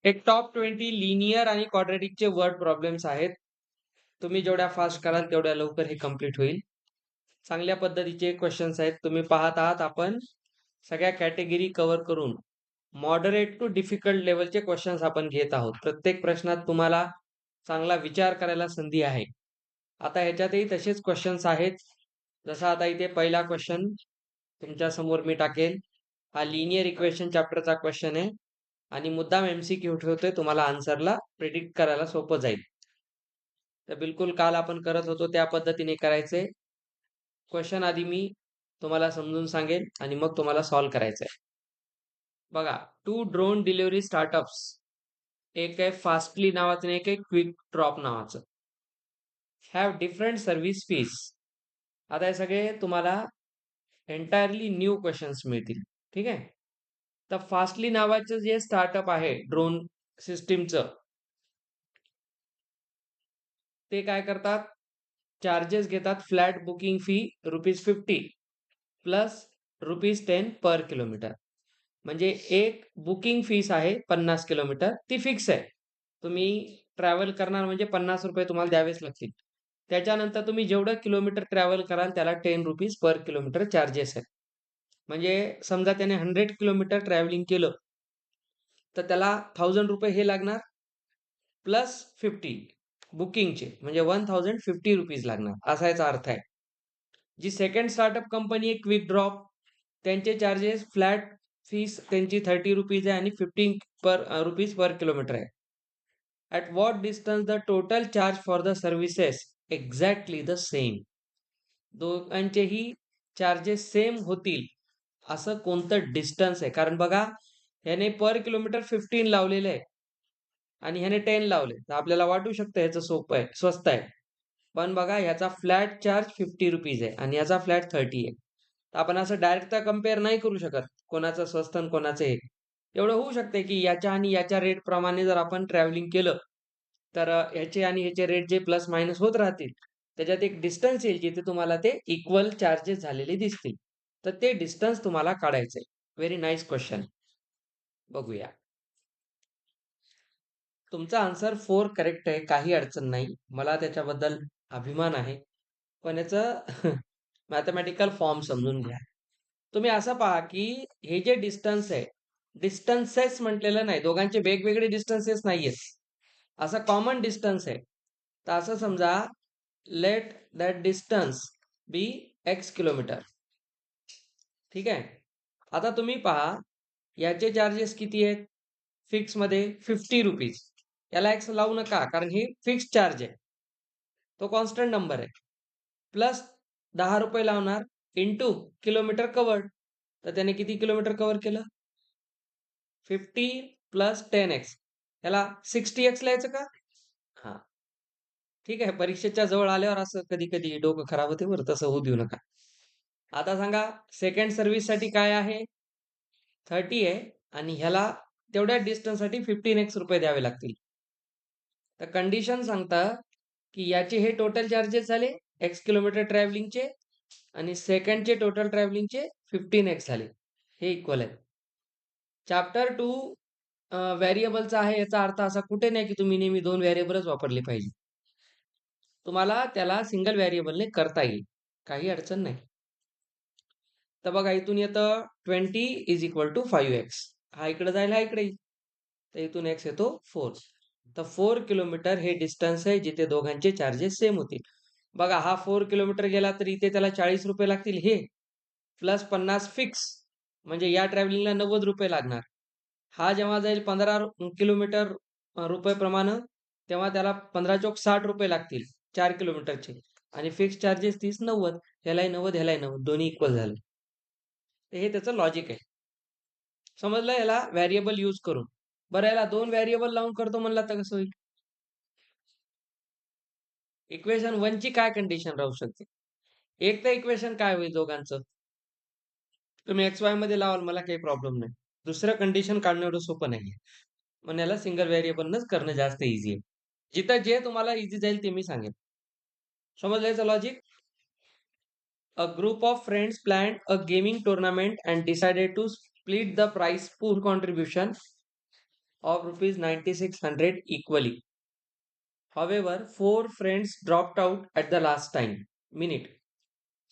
एक top 20 linear आणि क्वाड्रॅटिकचे word problems आहेत. तुम्ही जेवढ्या फास्ट कराल तेवढ्या लवकर हे कंप्लीट होईल. चांगल्या पद्धतीचे क्वेश्चन्स आहेत. तुम्ही पाहत आहात आपण सगळ्या कॅटेगरी कव्हर करून मॉडरेट टू डिफिकल्ट लेव्हलचे क्वेश्चन्स आपण घेत आहोत. प्रत्येक प्रश्नात तुम्हाला चांगला विचार करायला संधी आहे. आता ह्याच्यातही तसेच क्वेश्चन्स आहेत. जसा आता इथे पहिला क्वेश्चन तुमच्या समोर मी टाकेल. हा लिनियर इक्वेशन चॅप्टरचा क्वेश्चन आहे आणि मुद्दाम एमसीक्यू ठेवतोय तुम्हाला आन्सरला प्रेडिक्ट करायला सोपं जाईल. तर बिलकुल काल आपण करत होतो त्या पद्धतीने करायचंय. क्वेश्चन आधी मी तुम्हाला समजून सांगेन आणि मग तुम्हाला सॉल्व्ह करायचंय. बघा, 2 ड्रोन डिलिव्हरी स्टार्टअप्स, एक आहे फास्टली नावाचं आणि एक आहे क्विक ड्रॉप नावाचं, हॅव डिफरंट सर्व्हिस फीस. आता हे सगळे तुम्हाला एंटायरली न्यू क्वेश्चन्स मिळतील. ठीक आहे. तर फास्टली नावाचं जे स्टार्टअप आहे ड्रोन सिस्टीमचं, ते काय करतात, चार्जेस घेतात. फ्लॅट बुकिंग फी ₹50 प्लस ₹10 पर किलोमीटर. म्हणजे एक बुकिंग फीस आहे 50 किलोमीटर, ती फिक्स आहे. तुम्ही ट्रॅव्हल करणार म्हणजे ₹50 तुम्हाला द्यावेच लागतील. त्याच्यानंतर तुम्ही जेवढं किलोमीटर ट्रॅव्हल कराल त्याला ₹10 पर किलोमीटर चार्जेस आहेत. म्हणजे समजा त्याने 100 किलोमीटर ट्रॅव्हलिंग केलं, तर त्याला ₹1000 हे लागणार प्लस 50 बुकिंगचे म्हणजे ₹1050 लागणार, असा याचा अर्थ आहे. जी सेकंड स्टार्टअप कंपनी आहे क्विक ड्रॉप, त्यांचे चार्जेस फ्लॅट फीस त्यांची ₹30 आहे आणि 15 रुपीज पर किलोमीटर आहे. At what distance the total charge for the services exactly the same. दोघांचेही चार्जेस सेम होतील असं कोणतं डिस्टन्स आहे. कारण बघा, ह्याने पर किलोमीटर 15 लावलेलं आहे आणि ह्याने 10 लावले, तर आपल्याला वाटू शकतं ह्याचं सोपं आहे, स्वस्त आहे. पण बघा, ह्याचा फ्लॅट चार्ज ₹50 आहे आणि ह्याचा फ्लॅट 30 आहे. तर आपण असं डायरेक्ट तर कंपेअर नाही करू शकत, कोणाचं स्वस्त आणि कोणाचं हे. एवढं होऊ शकते की याच्या आणि याच्या रेट प्रमाणे जर आपण ट्रॅव्हलिंग केलं, तर ह्याचे आणि ह्याचे रेट जे प्लस मायनस होत राहतील. त्याच्यात एक डिस्टन्स येईल जिथे तुम्हाला ते इक्वल चार्जेस झालेले दिसतील. तर ते डिस्टन्स तुम्हाला काढायचंय. Very nice question. बघूया. तुमचा आन्सर 4 करेक्ट आहे. काही अडचण नाही. मला त्याच्याबद्दल अभिमान आहे. पण याचं मॅथेमॅटिकल फॉर्म समजून घ्या. तुम्ही असं पहा, की हे जे डिस्टन्स आहे, डिस्टन्सेस म्हटलेलं नाही. दोघांचे वेगवेगळे डिस्टन्सेस नाहीयेत. असा कॉमन डिस्टन्स आहे. तर असं समजा, let that distance be x kilometre. ठीक आहे. आता तुम्ही पहा, याचे चार्जेस किती आहेत? फिक्समध्ये ₹50. याला एक्स लावू नका, कारण ही फिक्स चार्ज आहे. तो कॉन्स्टंट नंबर आहे. प्लस ₹10 लावणार इंटू किलोमीटर कव्हर्ड. तर त्याने किती किलोमीटर कव्हर केलं? 50 प्लस 10x. याला 60x लिहायचं का? हां. ठीक आहे. परीक्षेच्या जवळ आल्यावर असं कधी-कधी डोकं खराब होते बरं, तसं होऊ देऊ नका. आता सांगा, सेकंड सर्व्हिससाठी काय आहे? 30 आहे आणि ह्याला तेवढ्या डिस्टन्ससाठी ₹15x द्यावे लागतील. तर कंडिशन सांगतं, की याचे हे टोटल चार्जेस झाले एक्स किलोमीटर ट्रॅव्हलिंगचे आणि सेकंडचे टोटल ट्रॅव्हलिंगचे 15x झाले. हे इक्वल आहेत. चॅप्टर 2 व्हेरिएबलचा आहे. याचा अर्थ असा कुठे नाही, की तुम्ही नेहमी 2 व्हेरिएबलच वापरले पाहिजे. तुम्हाला त्याला सिंगल व्हेरिएबलने करता येईल. काही अडचण नाही. तर बघा, इथून येतं 20 = 5x. हा इकडे जाईल, हा इकडे येईल. तर इथून x येतो 4. तर 4 किलोमीटर हे डिस्टन्स आहे जिथे दोघांचे चार्जेस सेम होतील. बघा, हा 4 किलोमीटर गेला तर इथे त्याला ₹40 लागतील हे, प्लस 50 फिक्स, म्हणजे या ट्रॅव्हलिंगला ₹90 लागणार. हा जेव्हा जाईल 15 किलोमीटर रुपये प्रमाणे, तेव्हा त्याला 15 चोक ₹60 लागतील 4 किलोमीटरचे आणि फिक्स चार्जेस 30, 90. ह्यालाही 90, ह्यालाही 90, दोन्ही इक्वल झाले. तर हे त्याचं लॉजिक आहे. समजलं याला व्हेरिएबल यूज करून. बरं, याला 2 व्हेरिएबल लावून करतो म्हणला तर कसं होईल? इक्वेशन 1 ची काय कंडिशन राहू शकते? एक तर इक्वेशन काय होईल दोघांचं? तुम्ही XY मध्ये लावाल, मला काही प्रॉब्लेम नाही. दुसरं कंडिशन काढणं एवढं सोपं नाहीये. पण याला सिंगल व्हेरिएबलनंच करणं जास्त ईझी आहे. जिथं जे तुम्हाला ईझी जाईल ते मी सांगेन. समजलं याचं logic? A group of friends planned a gaming tournament and decided to split the prize pool contribution of rupees 9600 equally. However, 4 friends dropped out at the last time minute.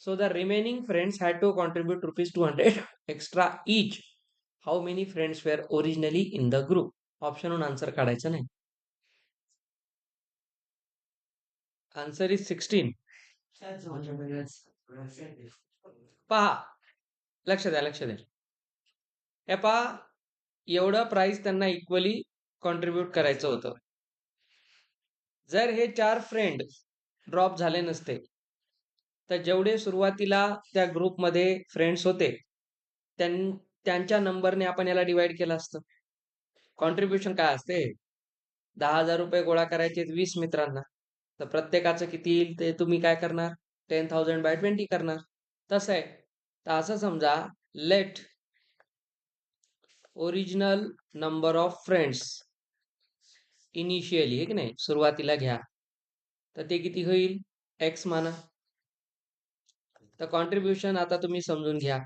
So the remaining friends had to contribute rupees 200 extra each. How many friends were originally in the group? Option on answer काढायचं नाही. Answer is 16. पहा, लक्ष द्या. हे पहा, एवढं price त्यांना equally contribute करायचं होतं. जर हे 4 फ्रेंड ड्रॉप झाले नसते, तर जेवढे सुरुवातीला त्या ग्रुपमध्ये फ्रेंड्स होते, त्यांच्या नंबरने आपण याला डिवाइड केलं असतं. कॉन्ट्रीब्युशन काय असते? 10,000 रुपये गोळा करायचे 20 मित्रांना. तर प्रत्येकाचं किती येईल ते तुम्ही काय करणार? 10,000 बाय 20 करणार. तसं आहे. तर असं समजा, let original number of friends initially, हे की नाही, सुरुवातीला घ्या. तर ते किती होईल? एक्स माना. तर कॉन्ट्रीब्युशन आता तुम्ही समजून घ्या.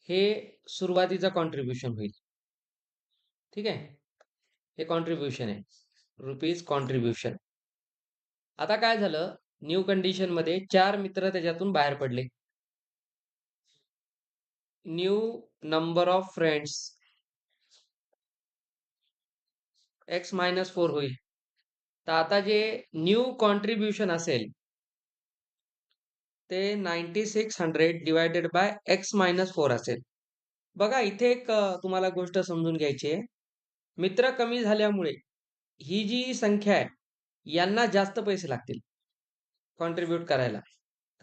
हे सुरुवातीचं कॉन्ट्रीब्युशन होईल. ठीक आहे, हे कॉन्ट्रीब्युशन आहे, रुपीज कॉन्ट्रीब्युशन. आता काय झालं, न्यू कंडिशन मध्ये 4 मित्र त्याच्यातून बाहेर पडले. New number of friends x-4 होईल. तर आता जे न्यू कॉन्ट्रीब्युशन असेल ते 9600 डिवायडेड बाय x-4 असेल. बघा, इथे एक तुम्हाला गोष्ट समजून घ्यायची आहे. मित्र कमी झाल्यामुळे ही जी संख्या आहे, यांना जास्त पैसे लागतील कॉन्ट्रीब्यूट करायला.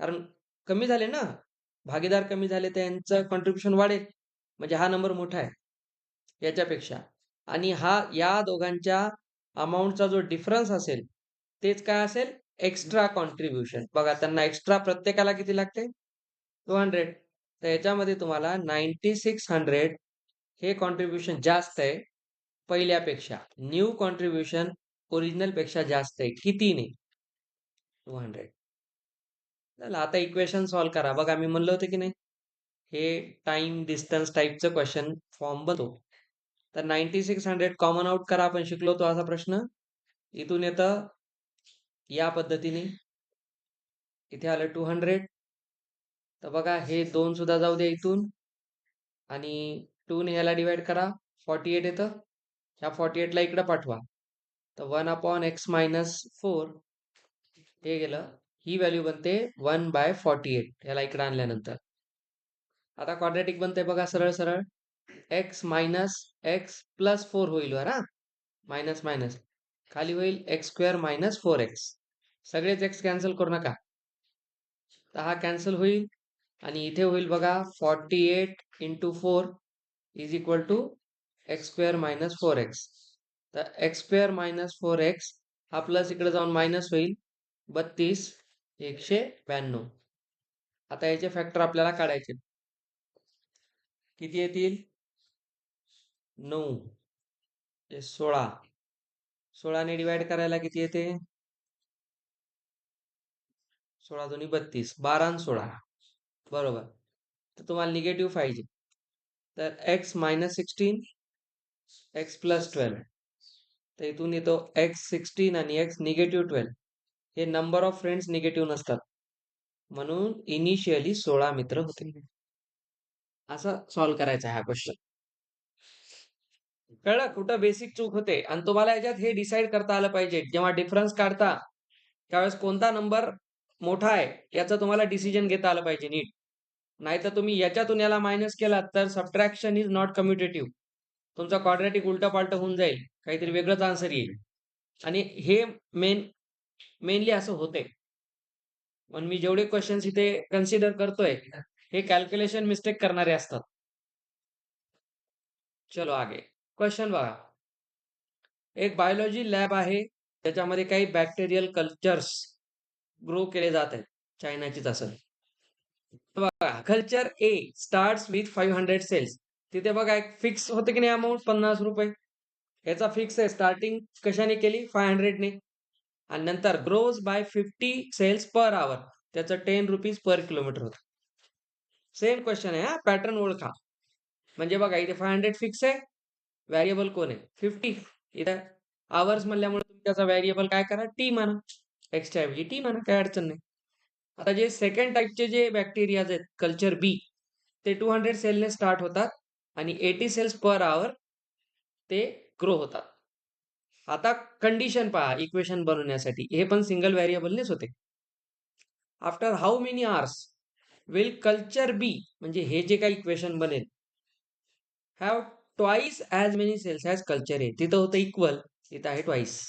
कारण कमी झाले ना, भागीदार कमी झाले, तर यांचं कॉन्ट्रीब्युशन वाढेल. म्हणजे हा नंबर मोठा आहे याच्यापेक्षा. आणि या दोघांच्या अमाऊंटचा जो डिफरन्स असेल, तेच काय असेल? Extra contribution. बघा, त्यांना एक्स्ट्रा प्रत्येकाला किती लागते? 200. तर याच्यामध्ये तुम्हाला 9600 हे कॉन्ट्रीब्युशन जास्त आहे पहिल्यापेक्षा. न्यू कॉन्ट्रीब्युशन ओरिजिनल पेक्षा जास्त आहे. कितीने? 200. चला, आता इक्वेशन सॉल्व्ह करा. बघा, मी म्हणलं होतं की नाही, हे टाइम डिस्टन्स टाईपचं क्वेश्चन फॉर्म बनतो. तर 9600 कॉमन आउट करा. आपण शिकलो तो असा प्रश्न. इथून येतं या पद्धतीने, इथे आलं 200. तर बघा, हे 2 सुद्धा जाऊ द्या इथून, आणि 2 ने ह्याला डिवाइड करा, 48 येतं. ह्या 48 ला इकडे पाठवा. तर 1/x-4 हे गेलं. ही व्हॅल्यू बनते 1/48 ह्याला इकडे आणल्यानंतर. आता क्वाड्रॅटिक बनते बघा, सरळ सरळ. x - x+4 होईल वर, हा, मायनस मायनस खाली होईल x² - 4x. सगळेच x कॅन्सल करू नका. तर हा कॅन्सल होईल, आणि इथे होईल बघा 48 × 4 is equal to x² - 4x. तर x² - 4x हा प्लस इकडे जाऊन मायनस होईल 32 192. आता याचे फॅक्टर आपल्याला काढायचे. किती येतील? 9 16. 16 ने डिवाइड करायला किती येते? 16 दोन्ही 32, 12 आणि 16 बरोबर. तर तुम्हाला निगेटिव्ह पाहिजे. तर x - 16 x+12. तर इथून येतो x16 आणि x -12. हे नंबर ऑफ फ्रेंड्स निगेटिव्ह नसतात, म्हणून इनिशियली 16 मित्र होते. असं सॉल्व्ह करायचा आहे हा क्वेश्चन. कळलं कुठं बेसिक चूक होते? आणि तुम्हाला याच्यात हे डिसाईड करता आलं पाहिजे, जेव्हा डिफरन्स काढता त्यावेळेस कोणता नंबर मोठा आहे याचं तुम्हाला डिसिजन घेता आलं पाहिजे नीट. नाहीतर तुम्ही याच्यातून याला मायनस केला तर सबट्रॅक्शन इज नॉट कम्युटेटिव्ह. तुमचा क्वाड्रॅटिक उलटा पालट होऊन जाईल, काहीतरी वेगळंच आन्सर येईल. आणि हे मेनली असं होते. पण मी जेवढे क्वेश्चन्स इथे कन्सिडर करतोय, हे कॅल्क्युलेशन मिस्टेक करणारे असतात. चलो आगे क्वेश्चन बघा. एक बायोलॉजी लॅब आहे, त्याच्यामध्ये काही बॅक्टेरियल कल्चर्स ग्रो केले जात आहेत. चायनाचीच असेल. बघा, culture a starts with 500 cells. तिथे बघा एक फिक्स होते की नाही अमाऊंट, 50 रुपये. याचा फिक्स आहे. स्टार्टिंग कशाने केली? 500 ने. आणि नंतर grows by 50 cells per hour, त्याचं 10 रुपीज पर किलोमीटर होतं. सेम क्वेश्चन आहे, हा, पॅटर्न ओळखा. म्हणजे बघा, इथे 500 फिक्स आहे, व्हेरिएबल कोण आहे 50. इथं आवर्स म्हणल्यामुळे तुम्ही त्याचा व्हेरिएबल काय करा टी म्हणा. एक्सच्या ऐवजी टी म्हणा, काही अडचण नाही. आता जे सेकंड टाईपचे जे बॅक्टेरियाज आहेत कल्चर बी, ते 200 सेलने स्टार्ट होतात आणि 80 सेल्स पर आवर ते ग्रो होतात. आता कंडिशन पहा इक्वेशन बनवण्यासाठी, हे पण सिंगल व्हेरिएबलनेच होते. After how many hours will culture be, म्हणजे हे जे काही इक्वेशन बनेल, have twice as many cells as culture A. तिथं होतं इक्वल, इथं आहे ट्वाइस.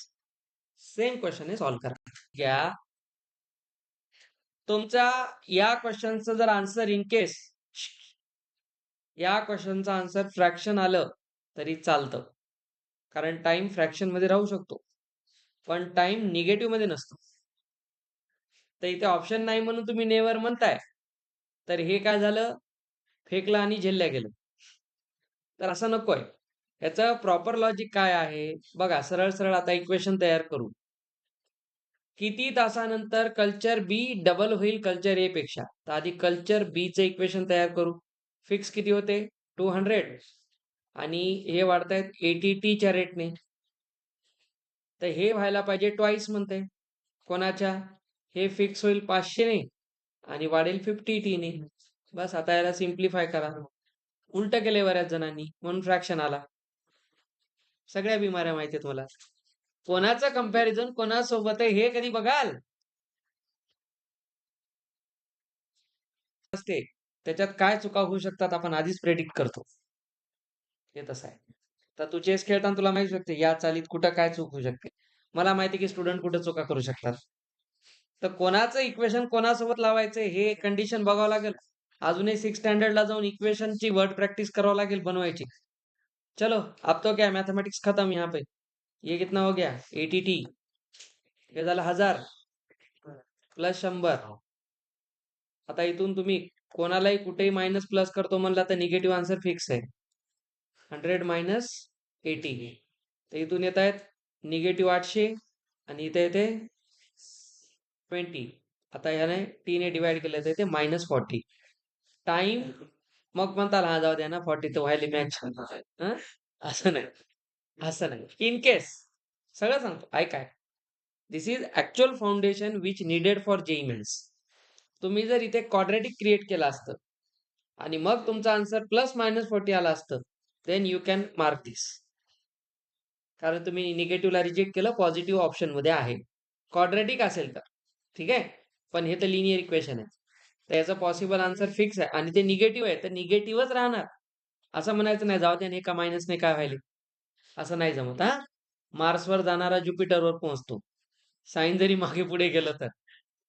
सेम क्वेश्चन आहे, सॉल्व्ह करा. घ्या तुमचा या क्वेश्चनचं जर आन्सर इन केस या क्वेश्चनचा आन्सर फ्रॅक्शन आलं तरी चालतं, कारण टाइम फ्रॅक्शन मध्ये राहू शकतो, पण टाइम निगेटिव्ह मध्ये नसतो. तर इथे ऑप्शन नाही म्हणून तुम्ही नेवर म्हणताय, तर हे काय झालं, फेकलं आणि झेलल्या गेलं. तर असं नकोय. याचं प्रॉपर लॉजिक काय आहे बघा, सरळ सरळ आता इक्वेशन तयार करू. किती तासानंतर कल्चर बी डबल होईल कल्चर ए पेक्षा, तर आधी कल्चर बी चे इक्वेशन तयार करू. फिक्स किती होते 200 आणि हे वाढतायत 80t च्या रेटने, तर हे व्हायला पाहिजे ट्वाइस म्हणते. कोणाच्या, हे फिक्स होईल 500 ने आणि वाढेल 50t ने. बस आता याला सिम्प्लिफाय करा. उलट केले बऱ्याच जणांनी, म्हणून फ्रॅक्शन आला. सगळ्या बिमाऱ्या माहिती आहेत मला. कोणाचं कंपॅरिझन कोणासोबत आहे हे कधी बघाल असते, त्याच्यात काय चुका होऊ शकतात आपण आधीच प्रेडिक्ट करतो. हे तसं आहे. तर तू चेस खेळताना तुला माहिती शकते या चालीत कुठं काय चूक होऊ शकते. मला माहिती की स्टुडंट कुठं चुका करू शकतात. तर कोणाचं इक्वेशन कोणासोबत लावायचं हे कंडिशन बघावं लागेल. अजूनही 6 स्टँडर्डला जाऊन इक्वेशनची वर्ड प्रॅक्टिस करावं लागेल बनवायची. चलो अब तो क्या मैथमेटिक्स खत्म यहाँ पे. ये कितना हो गया 80t, हे झालं 1000 प्लस 100. आता इथून तुम्ही कोणालाही कुठेही मायनस प्लस करतो म्हणला तर निगेटिव्ह आन्सर फिक्स आहे. 100 मायनस 80, तर इथून येत आहेत निगेटिव्ह 800 आणि इथे येते 20. आता ह्याने टी ने डिवाइड केलं तर येते -40. टाइम मग म्हणताल हा जाऊ द्या ना 40 तर व्हायला मॅच. असं नाही, असं नाही. इन केस सगळं सांगतो ऐकाय. This is actual foundation which needed for JEE mains. तुम्ही जर इथे क्वाड्रॅटिक क्रिएट केलं असतं आणि मग तुमचा आन्सर प्लस -40 आला असतं, देन यू कॅन मार्क दिस. कारण तुम्ही निगेटिव्हला रिजेक्ट केलं, पॉझिटिव्ह ऑप्शन मध्ये आहे. क्वाड्रॅटिक असेल तर ठीक आहे, पण हे तर लिनियर इक्वेशन आहे, तर याचा पॉसिबल आन्सर फिक्स आहे आणि ते निगेटिव्ह आहे तर निगेटिव्हच राहणार. असं म्हणायचं नाही जाऊ द्या एका मायनसने काय व्हायले, असं नाही जमत. हा, मार्सवर जाणारा ज्युपिटरवर पोहोचतो, साइन जरी मागे पुढे गेलं तर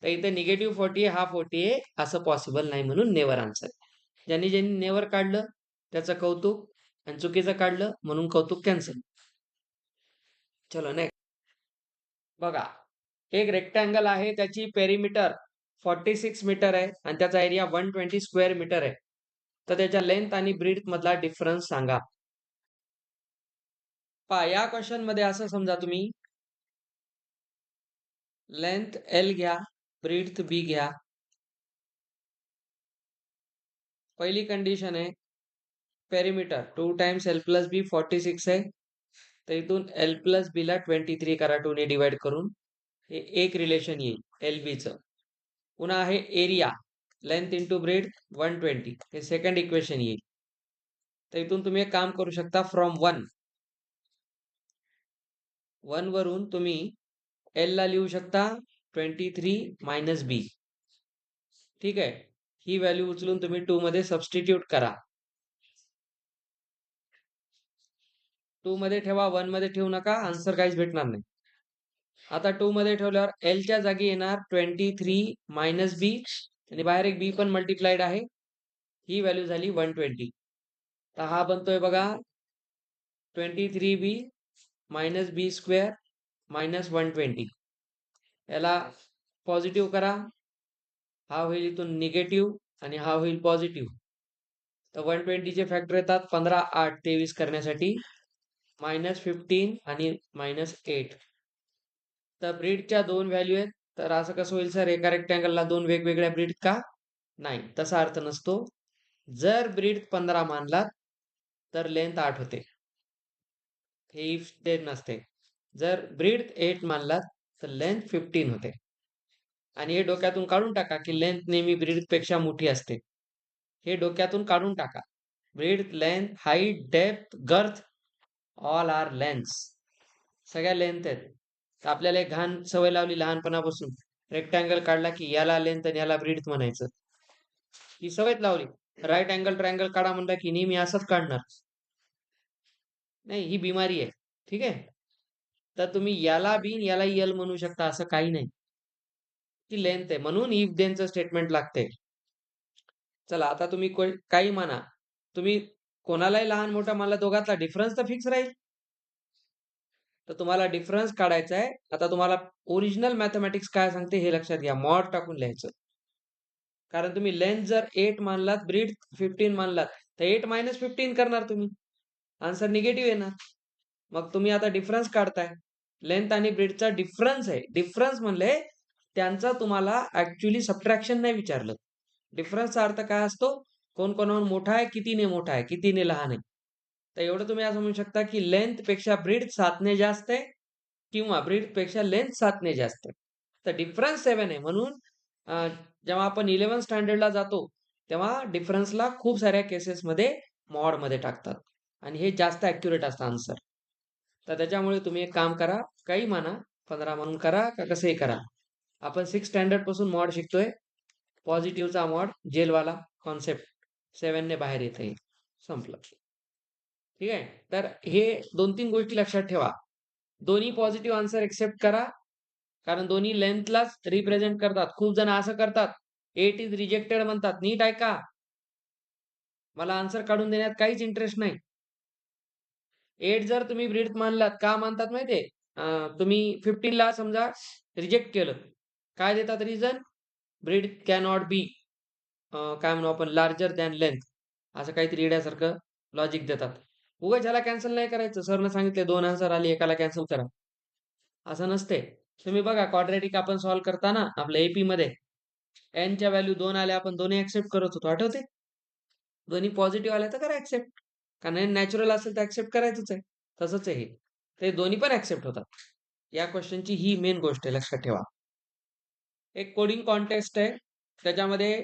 इथे निगेटिव्ह 40 हा 40 असं पॉसिबल नाही, म्हणून नेवर आन्सर. ज्यांनी ज्यांनी नेवर काढलं त्याचं कौतुक, आणि चुकीचं काढलं म्हणून कौतुक कॅन्सल. चलो नेक्स्ट बघा, एक रेक्टँगल आहे, त्याची पेरिमीटर 46 मीटर आहे आणि त्याचा एरिया 120 स्क्वेअर मीटर आहे. तर त्याच्या लेंथ आणि ब्रीथ मधला डिफरन्स सांगा. पहा या क्वेश्चन मध्ये असं समजा तुम्ही लेंथ एल घ्या, ब्रीथ बी घ्या. पहिली कंडिशन आहे पेरिमीटर 2 टाइम्स एल प्लस बी 46 आहे, तर इथून एल प्लस बी ला 23 करा 2 ने डिवाइड करून, हे एक रिलेशन येईल एल बी चं. पुन्हा आहे एरिया लेंथ इंटू ब्रेड 120, हे सेकंड इक्वेशन येईल. तर इथून तुम्ही एक काम करू शकता, फ्रॉम 1 वरून तुम्ही एल ला लिहू शकता 23 मायनस बी. ठीक आहे, ही व्हॅल्यू उचलून तुम्ही 2 मध्ये सबस्टिट्यूट करा. 2 मध्ये ठेवा, 1 मध्ये ठेवू नका, आन्सर काहीच भेटणार नाही. आता 2 मध्ये ठेवल्यावर एल च्या जागी येणार 23 मायनस बी आणि बाहेर एक बी पण मल्टिप्लाइड आहे, ही व्हॅल्यू झाली 120. तर हा बनतोय बघा 23b मायनस बी स्क्वेअर मायनस 120. याला पॉझिटिव्ह करा, हा होईल इथून निगेटिव्ह आणि हा होईल पॉझिटिव्ह. तर 120 चे फॅक्टर येतात 15, 8, 23 करण्यासाठी, -15 आणि -8. तर ब्रीडच्या 2 व्हॅल्यू आहेत, तर असं कसं होईल सर, एका रेक्टँगलला 2 वेगवेगळ्या ब्रीड का? नाही, तसा अर्थ नसतो. जर ब्रीड 15 मानलात तर लेंथ 8 होते. हे इफ ते नसते. जर ब्रीथ 8 मानलात तर लेंथ 15 होते. आणि हे डोक्यातून काढून टाका, की लेंथ नेहमी ब्रीथपेक्षा मोठी असते. हे डोक्यातून काढून टाका. Breadth, length, height, depth, girth all are lengths. सगळ्या लेंथ आहेत. तर आपल्याला एक घाण सवय लावली लहानपणापासून. रेक्टँगल काढला की याला लेंथ आणि याला ब्रीथ म्हणायचं. ही सवयच लावली. राईट अँगल ट्रायंगल काढा म्हणला की नेहमी असंच काढणार. नाही, ही बिमारी आहे. ठीक आहे. तर तुम्ही याला बी याला यल म्हणू शकता असं काही नाही. ती लेंथ आहे म्हणून इफ देनचं स्टेटमेंट लागते. चला आता तुम्ही काही म्हणा. तुम्ही कोणालाही लहान मोठा मला दोघातला डिफरन्स तर फिक्स राहील. तर तुम्हाला डिफरन्स काढायचा आहे. आता तुम्हाला ओरिजिनल मॅथेमॅटिक्स काय सांगते हे लक्षात घ्या. मॉड टाकून लिहायचं. कारण तुम्ही लेंथ जर 8 मानलात, ब्रीथ 15 मानलात, तर 8 मायनस 15 करणार तुम्ही. आन्सर निगेटिव्ह येणार. मग तुम्ही आता डिफरन्स काढताय. लेंथ आणि ब्रीथचा डिफरन्स आहे. डिफरन्स म्हणले त्यांचा तुम्हाला ऍक्च्युली सबट्रॅक्शन नाही विचारलं. डिफरन्सचा अर्थ काय असतो? कोण कोणाहून मोठा आहे, कितीने मोठा आहे, कितीने लहान आहे. तर एवढं तुम्ही असं म्हणू शकता की लेंथ पेक्षा ब्रीथ 7ने जास्त आहे किंवा ब्रीथ पेक्षा लेंथ 7ने जास्त आहे. तर डिफरन्स 7 आहे म्हणून जेव्हा आपण 11 स्टँडर्डला जातो तेव्हा डिफरन्सला खूप साऱ्या केसेसमध्ये मॉडमध्ये टाकतात आणि हे जास्त ॲक्युरेट असतं आन्सर. तर त्याच्यामुळे तुम्ही एक काम करा, काही म्हणा, 15 म्हणून करा का कसंही करा. आपण 6 स्टँडर्ड पासून मॉड शिकतोय. पॉझिटिव्हचा मॉड जेलवाला कॉन्सेप्ट 7 ने बाहेर येते. संपलं. ठीक आहे. तर हे 2-3 गोष्टी लक्षात ठेवा. दोन्ही पॉझिटिव्ह आन्सर एक्सेप्ट करा. कारण दोन्ही लेंथलाच रिप्रेझेंट करतात. खूप जण असं करतात. 8 इज रिजेक्टेड म्हणतात. नीट ऐका. मला आन्सर काढून देण्यात काहीच इंटरेस्ट नाही. 8 जर तुम्ही ब्रीथ मानलात, का मानतात माहितीये? तुम्ही 15ला समजा रिजेक्ट केलं. काय देतात रिझन? ब्रीथ कॅनॉट बी काय म्हणू आपण लार्जर दॅन लेंथ असं काहीतरी येड्यासारखं लॉजिक देतात. उगाच ह्याला कॅन्सल नाही करायचं. सरनं सांगितले 2 आन्सर आले, एकाला कॅन्सल करा. असं नसते. तुम्ही बघा क्वाड्रॅटिक आपण सॉल्व्ह करताना आपल्या एपीमध्ये एनच्या व्हॅल्यू 2 आल्या, आपण दोन्ही ॲक्सेप्ट करत होतो, आठवते? दोन्ही पॉझिटिव्ह आल्या तर करा ॲक्सेप्ट. कारण हे नॅचरल असेल तर ॲक्सेप्ट करायचंच आहे. तसंच आहे हे. ते दोन्ही पण ॲक्सेप्ट होतात. या क्वेश्चनची ही मेन गोष्ट आहे, लक्षात ठेवा. एक कोडिंग कॉन्टेस्ट आहे. त्याच्यामध्ये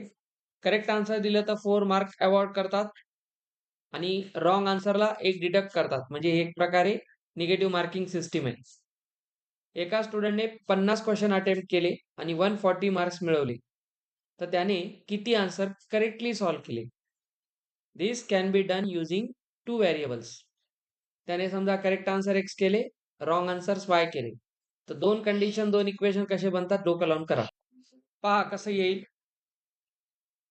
करेक्ट आन्सर दिलं तर 4 मार्क अवॉर्ड करतात आणि रॉंग आन्सरला 1 डिडक्ट करतात. म्हणजे एक प्रकारे निगेटिव्ह मार्किंग सिस्टीम आहे. एका स्टुडंटने 50 क्वेश्चन अटेम्प्ट केले आणि 140 मार्क्स मिळवले. तर त्याने किती आन्सर करेक्टली सॉल्व्ह केले? This can be done using 2 variables. त्याने समजा करेक्ट आन्सर एक्स केले, रॉंग आन्सर वाय केले. तर 2 कंडिशन, 2 इक्वेशन कसे बनतात डोकं लावून करा. पहा कसं येईल.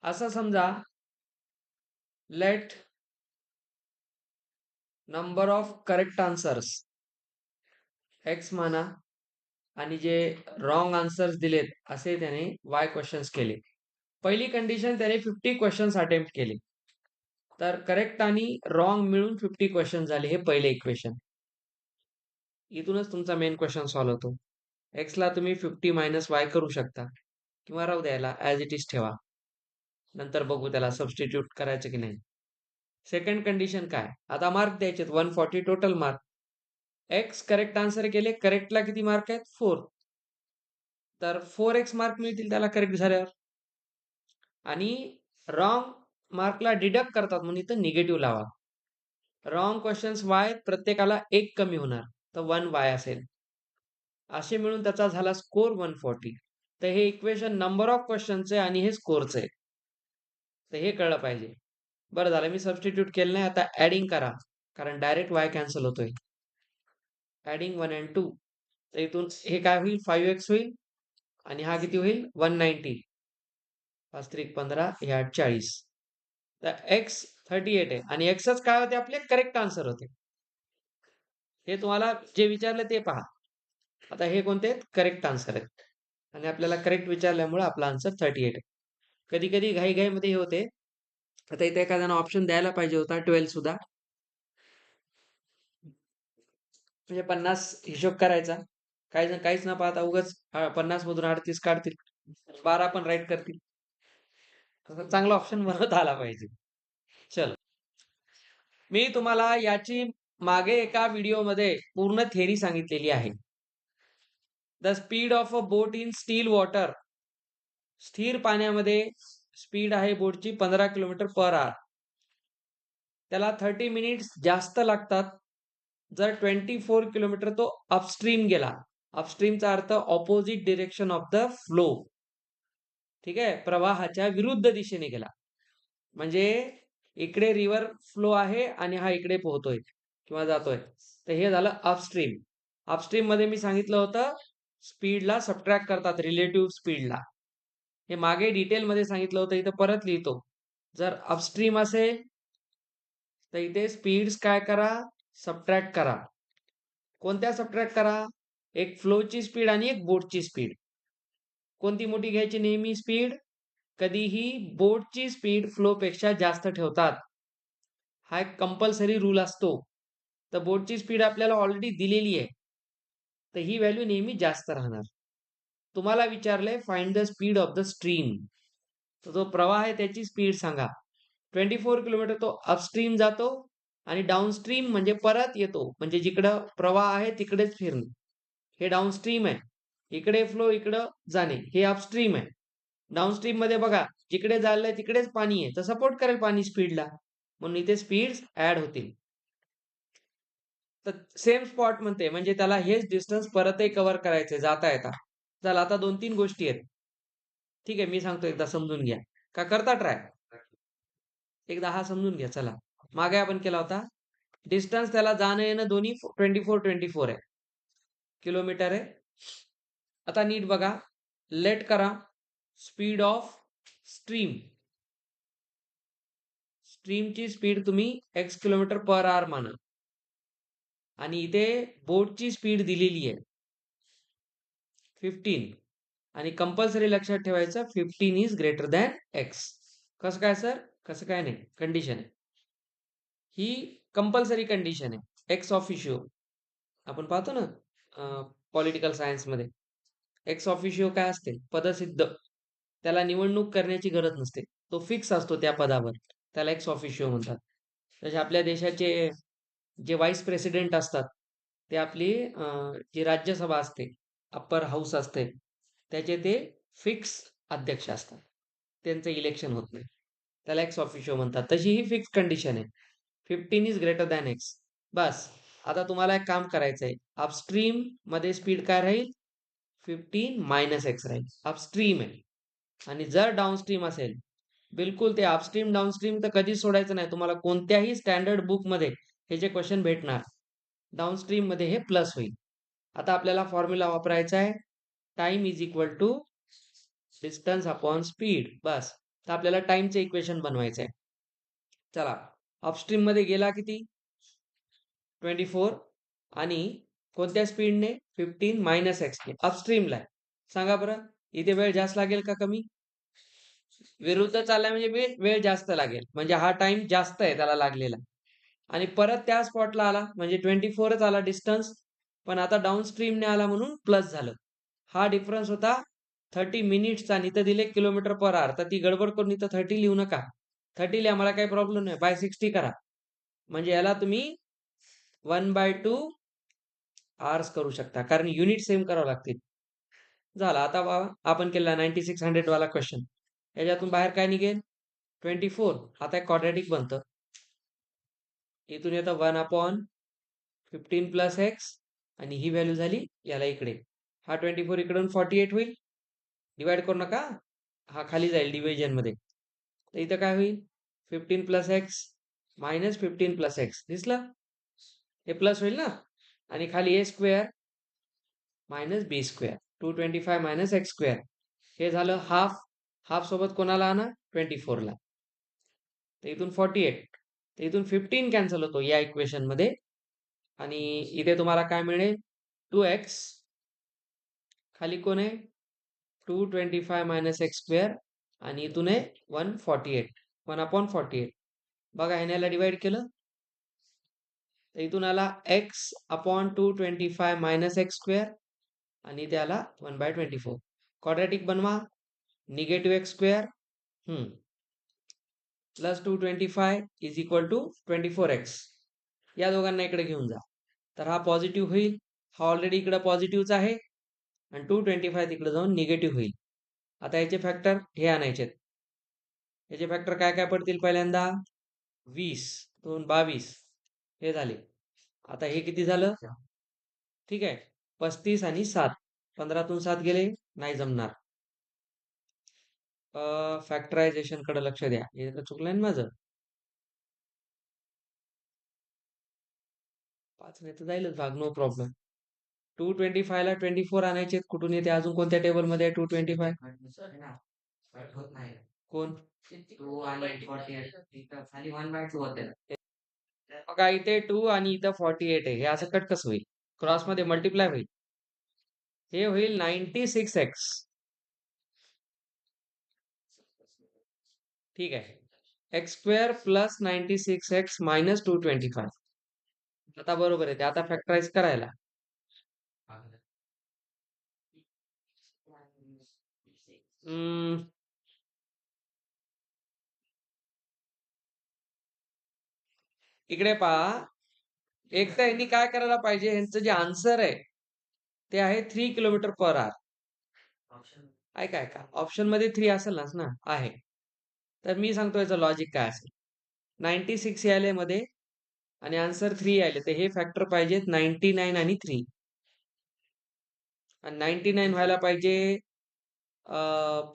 असं समजा let number of correct answers x म्हणा आणि जे रॉंग आन्सर्स दिलेत असे त्याने वाय क्वेश्चन्स केले. पहिली कंडिशन त्याने 50 क्वेश्चन्स अटेम्प्ट केले. तर करेक्ट आणि रॉंग मिळून 50 क्वेश्चन झाले. हे पहिले इक्वेशन. इथूनच तुमचा मेन क्वेश्चन सॉल्व्ह होतो. एक्सला तुम्ही 50 मायनस वाय करू शकता किंवा राहू द्यायला ॲज इट इज ठेवा. नंतर बघू त्याला सबस्टिट्यूट करायचं की नाही. सेकंड कंडिशन काय? आता मार्क द्यायचे 140 total mark. X correct answer केले. करेक्टला किती मार्क आहेत? 4. तर 4x मार्क मिळतील त्याला करेक्ट झाल्यावर. आणि रॉंग मार्कला डिडक्ट करतात म्हणून इथं निगेटिव्ह लावा. रॉंग क्वेश्चन्स वाय प्रत्येकाला 1 कमी होणार. तर 1 वाय असेल. असे मिळून त्याचा झाला स्कोर 140. तर हे इक्वेशन नंबर ऑफ क्वेश्चनचे आणि हे स्कोरचे. तर हे कळलं पाहिजे. बरं झालं मी सबस्टिट्यूट केलं नाही. आता ॲडिंग करा. कारण डायरेक्ट वाय कॅन्सल होतोय. Adding 1 and 2. तर इथून हे काय होईल? 5x होईल आणि हा किती होईल? 190. 5 त्रिक 15, हे 8 40. तर x 38 आहे आणि xच काय होते आपले? करेक्ट आन्सर होते. हे तुम्हाला जे विचारलं ते पहा. आता हे कोणते आहेत? करेक्ट आन्सर आहेत. आणि आपल्याला करेक्ट विचारल्यामुळे आपला आन्सर 38 आहे. कधी-कधी घाई-घाईमध्ये हे होते. आता इथे एखाद्यानं ऑप्शन द्यायला पाहिजे होता 12 सुद्धा. म्हणजे 50 हिशोब करायचा. काही जण काहीच न पाहता उगाच 50 मधून 38 काढतील. 12 पण राईट करतील. तसा चांगला ऑप्शन बनवता आला पाहिजे. चलो. मी तुम्हाला याची मागे एका व्हिडिओमध्ये पूर्ण थेरी सांगितलेली आहे. The speed of a boat in steel water. स्थिर पाण्यामध्ये स्पीड आहे बोटची 15 किलोमीटर पर आवर. त्याला 30 मिनिट्स जास्त लागतात जर 24 किलोमीटर तो अपस्ट्रीम गेला. अपस्ट्रीमचा अर्थ opposite direction of the flow. ठीक आहे, प्रवाहाच्या विरुद्ध दिशेने गेला. म्हणजे इकडे रिव्हर फ्लो आहे आणि हा इकडे पोहतोय किंवा जातोय, तर हे झालं अपस्ट्रीम. अपस्ट्रीम मध्ये मी सांगितलं होतं स्पीडला सबट्रॅक्ट करतात रिलेटिव्ह स्पीडला. हे मागे डिटेल मध्ये सांगितलं होतं, इथं परत लिहितो. जर अपस्ट्रीम असेल तर इथे स्पीड्स काय करा, सबट्रॅक्ट करा. कोणत्या सबट्रॅक्ट करा? एक फ्लोची स्पीड आणि एक बोटची स्पीड. कोणती मोठी घ्यायची नेहमी स्पीड? कधीही बोटची स्पीड फ्लोपेक्षा जास्त ठेवतात. हा एक कंपल्सरी रूल असतो. तर बोटची स्पीड आपल्याला ऑलरेडी दिलेली आहे, तर ही व्हॅल्यू नेहमी जास्त राहणार. तुम्हाला विचारलंय find the speed of the stream, तर जो प्रवाह आहे त्याची स्पीड सांगा. 24 किलोमीटर तो अपस्ट्रीम जातो आणि डाऊनस्ट्रीम म्हणजे परत येतो, म्हणजे जिकडं प्रवाह आहे तिकडेच फिरणे. हे डाऊनस्ट्रीम आहे. इकडे फ्लो, इकडं जाणे, हे अपस्ट्रीम आहे. डाऊनस्ट्रीम मध्ये बघा, जिकडे जायला तिकडेच पाणी आहे, तर सपोर्ट करेल पाणी स्पीडला, म्हणून इथे स्पीड ऍड होतील. तर सेम स्पॉट म्हणते, म्हणजे त्याला हेच डिस्टन्स परतही कव्हर करायचे जाता येता. चला आता 2-3 गोष्टी आहेत. ठीक आहे, मी सांगतो एकदा समजून घ्या. का करता ट्राय? एकदा हा समजून घ्या. चला, मागे आपण केला होता. डिस्टन्स त्याला जाणं येणं दोन्ही 24 आहे, किलोमीटर आहे. आता नीट बघा, लेट करा. स्पीड ऑफ स्ट्रीम, स्ट्रीमची स्पीड तुम्ही x किलोमीटर पर आवर माना आणि इथे बोटची स्पीड दिलेली आहे 15 आणि कंपल्सरी लक्षात ठेवायचं 15 इज ग्रेटर दॅन x. कसं काय सर? कसं काय नाही, कंडिशन आहे ही, कंपल्सरी कंडिशन आहे. एक्स ऑफिशियो आपण पाहतो ना पॉलिटिकल सायन्समध्ये, एक्स ऑफिशियो काय असते? पदसिद्ध. त्याला निवडणूक करण्याची गरज नसते, तो फिक्स असतो त्या पदावर, त्याला एक्स ऑफिशियो म्हणतात. तसे आपल्या देशाचे जे व्हाईस प्रेसिडेंट असतात ते आपली जी राज्यसभा असते, अप्पर हाऊस असते, त्याचे ते फिक्स अध्यक्ष असतात, त्यांचं इलेक्शन होत नाही, त्याला एक्स ऑफिशियो म्हणतात. तशी ही फिक्स कंडिशन आहे, 15 इज ग्रेटर दॅन एक्स. बस, आता तुम्हाला एक काम करायचं आहे. अपस्ट्रीम मध्ये स्पीड काय राहील? 15 मायनस एक्स राहील. अपस्ट्रीम आहे. आणि जर डाऊनस्ट्रीम असेल, बिलकुल ते अपस्ट्रीम डाऊनस्ट्रीम तर कधीच सोडायचं नाही. तुम्हाला कोणत्याही स्टँडर्ड बुक मध्ये हे जे क्वेश्चन भेटणार, डाऊनस्ट्रीम मध्ये हे प्लस होईल. आता आपल्याला फॉर्म्युला वापरायचा आहे, time is equal to distance upon speed. बस, तर आपल्याला टाइमचे इक्वेशन बनवायचं आहे. चला, अपस्ट्रीम मध्ये गेला किती? 24 आणि कोणत्या स्पीडने? 15 मायनस एक्सने. अपस्ट्रीमला आहे. सांगा बरं, इथे वेळ जास्त लागेल का कमी? विरुद्ध चाललाय म्हणजे वेळ जास्त लागेल, म्हणजे हा टाइम जास्त आहे त्याला लागलेला. आणि परत त्या स्पॉटला आला म्हणजे 24च आला डिस्टन्स, पण आता डाऊन स्ट्रीमने आला म्हणून प्लस झालं. हा डिफरन्स होता 30 मिनिट्सचा आणि इथं दिले किलोमीटर पर आवर, तर ती गडबड करून इथं 30 लिहू नका. 30 लिहा, मला काही प्रॉब्लेम नाही, बाय 60 करा. म्हणजे याला तुम्ही 1/2 आवर्स करू शकता, कारण युनिट सेम करावं लागतील. झाला. आता आपण केला 9600 वाला क्वेश्चन. याच्यातून बाहेर काय निघेल? 24. आता एक क्वाड्रॅटिक बनतं. इथून येतं 1/15 प्लस एक्स आणि ही व्हॅल्यू झाली याला इकडे. हा 24 इकडून 48 होईल. डिवाइड करू नका, हा खाली जाईल डिव्हिजन मध्ये. तर इथं काय होईल? 15 plus x minus 15 plus x. दिसलं? हे प्लस होईल ना, आणि खाली ए स्क्वेअर मायनस बी स्क्वेअर. 225 minus x square. हे झालं हाफ. हाफ सोबत कोणाला आणा? 24 ला. तर इथून 48, तर इथून 15 कॅन्सल होतो या इक्वेशन मध्ये, आणि इथे तुम्हाला काय मिळेल? 2x. खाली कोण आहे? 225 मायनस एक्स स्क्वेअर आणि इथून आहे 148. 1/48. बघा, ह्याला डिवाइड केलं तर इथून आला x upon 225 minus x square आणि त्याला 1/24. क्वाड्रॅटिक बनवा. Negative x square plus 225 is equal to 24x. या दोघांना इकडे घेऊन जा. तर हा पॉझिटिव्ह होईल. हा ऑलरेडी इकडे पॉझिटिव्हच आहे आणि 225 तिकडे जाऊन निगेटिव्ह होईल. आता याचे फॅक्टर हे आणायचे. याचे फॅक्टर काय काय पडतील? पहिल्यांदा 20, 2 22 हे झाले. आता हे किती झालं? ठीक आहे, 35 आणि 7, 15तून 7 गेले, नाही जमणार. फॅक्टरायझेशन कडे लक्ष द्या. हे तर चुकलंय ना माझं. 5 नाही तर जाईलच भाग, नो प्रॉब्लेम. 225 ला 24 आणायचे कुठून येते? अजून कोणत्या टेबल मध्ये आहे 225? कोण? बघा इथे 2 आणि इथं 48 आहे. हे असं कट कसं होईल? क्रॉस मध्ये मल्टिप्लाय होईल. हे होईल 96x. ठीक आहे. x² plus 96x minus 225. आता बरोबर आहे ते. आता फॅक्टराइज करायला. इकडे पहा, एक तर यांनी काय करायला पाहिजे, यांचं जे आन्सर आहे ते आहे 3 किलोमीटर पर आवर. ऐका ऐका, ऑप्शन मध्ये 3 असेलच ना? आहे. तर मी सांगतो याचं लॉजिक काय असेल. 96 यायले मध्ये आणि आन्सर 3 यायले, तर हे फॅक्टर पाहिजेत 99 आणि 3. आणि 99 व्हायला पाहिजे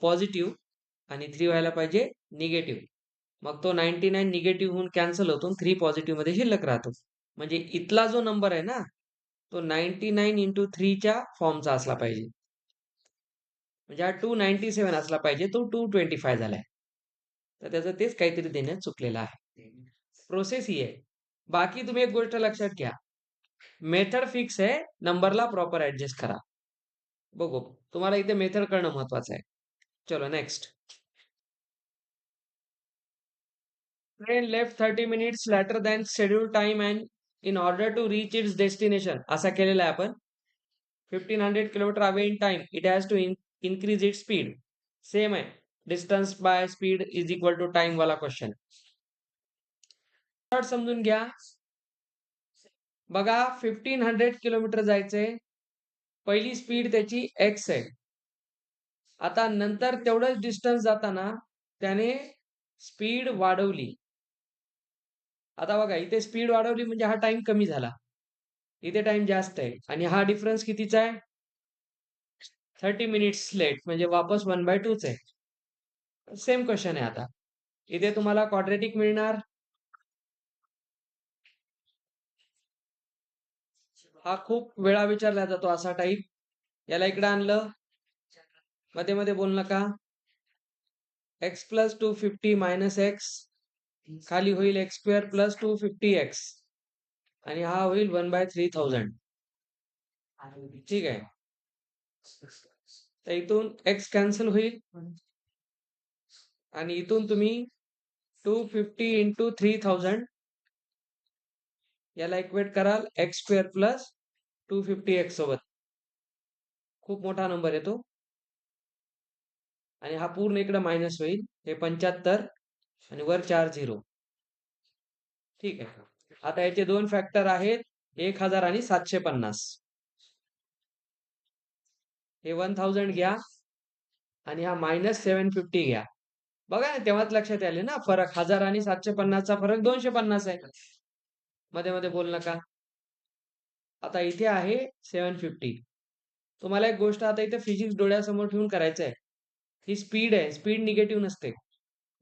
पॉझिटिव्ह आणि 3 व्हायला पाहिजे निगेटिव्ह. मग तो 99 निगेटिव्ह होऊन कॅन्सल होतो आणि 3 पॉझिटिव्ह मध्ये शिल्लक राहतो. म्हणजे इथला जो नंबर आहे ना, तो 99 इंटू 3 च्या फॉर्मचा असला पाहिजे. म्हणजे हा 297 असला पाहिजे, तो 225 झालाय. तर त्याचं तेच काहीतरी देण्यात चुकलेलं आहे. प्रोसेस ही आहे. बाकी तुम्ही एक गोष्ट लक्षात घ्या, मेथड फिक्स आहे, नंबरला प्रॉपर ऍडजस्ट करा. बघू, तुम्हाला इथे मेथड करणं महत्वाचं आहे. चलो next. Train left 30 minutes later than scheduled time and in order to reach its destination, असा केलेला आहे आपण. 1500 kilometre away in time, it has to increase it speed. Same आहे, distance by speed is equal to time वाला question. समजून घ्या. बघा 1500 kilometre जायचंय, पहिली स्पीड त्याची एक्स आहे. आता नंतर तेवढंच डिस्टन्स जाताना त्याने स्पीड वाढवली. आता बघा इथे स्पीड वाढवली म्हणजे हा टाइम कमी झाला, इथे टाइम जास्त आहे आणि हा डिफरन्स कितीचा आहे? 30 मिनिट्स लेट, म्हणजे वापस 1/2च आहे. सेम क्वेश्चन आहे. आता इथे तुम्हाला क्वाड्रेटिक मिळणार. हा खूप वेळा विचारला जातो असा टाईप. याला इकडे आणलं, मध्ये मध्ये बोल नका. x प्लस 250 मायनस एक्स, खाली होईल x² प्लस 250x आणि हा होईल 1/3000. ठीक आहे. तर इथून x कॅन्सल होईल आणि इथून तुम्ही 250 इंटू 3000 याला इक्वेट कराल x² प्लस 250x सोबत. खूप मोठा नंबर येतो आणि हा पूर्ण इकडे मायनस होईल. हे 75 आणि वर 4 0. ठीक आहे. आता याचे दोन फॅक्टर आहेत, 1000 आणि 750. हे 1000 घ्या आणि हा -750 घ्या. बघा ना, तेव्हाच लक्षात आले ना फरक. 1000 आणि 750चा फरक 250 आहे. मध्ये मध्ये बोल नका. आता इथे आहे 750. तुम्हाला एक गोष्ट आता इथे फिजिक्स डोळ्यासमोर ठेवून करायचं आहे. ही स्पीड आहे, स्पीड निगेटिव्ह नसते,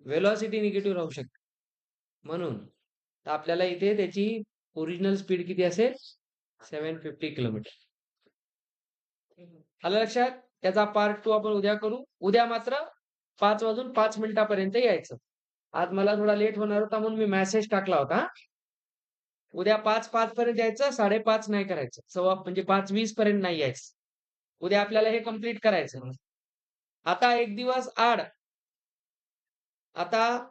वेलॉसिटी निगेटिव्ह राहू शकते. म्हणून तर आपल्याला इथे त्याची ओरिजिनल स्पीड किती असेल? 750 किलोमीटर. आलं लक्षात? त्याचा पार्ट 2 आपण उद्या करू. उद्या मात्र 5 वाजून 5 मिनिटापर्यंत यायचं. आज मला थोडा लेट होणार होता म्हणून मी मेसेज टाकला होता. उद्या 5:05 पर्यंत यायचं, 5:30 नाही करायचं. सव्वा म्हणजे 5:20 पर्यंत नाही यायचं. उद्या आपल्याला हे कम्प्लीट करायचं. आता एक दिवस आड. आता